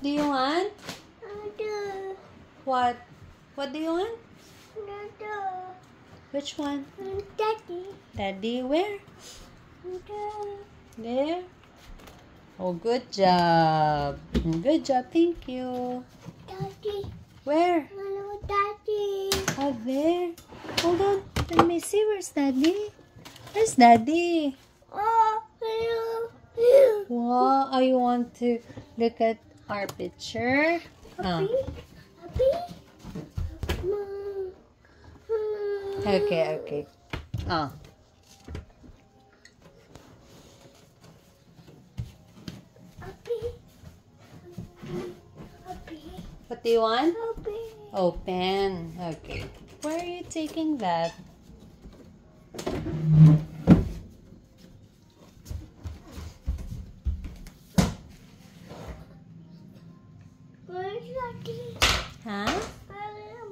Do you want? What? What do you want? Which one? Daddy. Daddy, where? There? Oh, good job. Good job. Thank you. Daddy. Where? Hello, Daddy. Oh, there. Hold on. Let me see. Where's Daddy? Where's Daddy? Oh, hello. Wow. Oh, you want to look at our picture? Happy? Okay, okay. Oh. What do you want? Oh, pen. Okay. Where are you taking that? Where's Daddy? Huh?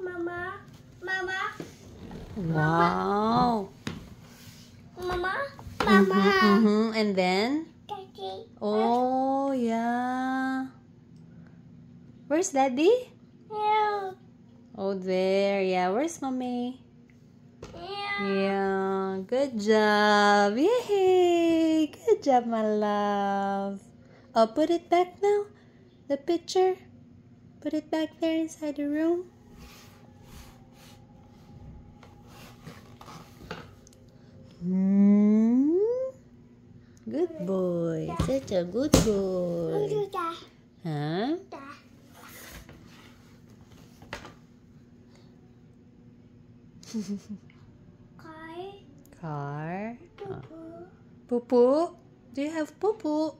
Mama. Wow. Mama. And then? Daddy. Oh, yeah. Where's Daddy? Yeah. Oh, there. Yeah. Where's Mommy? Yeah. Good job. Yay. Good job, my love. Oh, put it back now. The picture. Put it back there inside the room. Good boy. Such a good boy. Huh? Car. Oh. Poo-poo. Do you have poo-poo?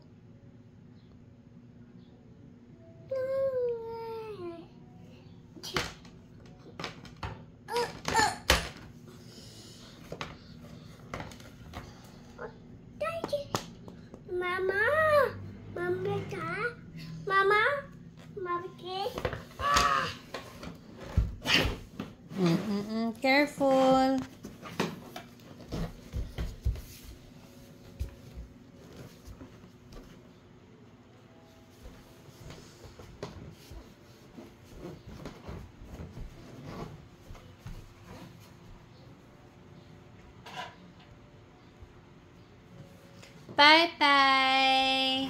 Careful. Bye-bye.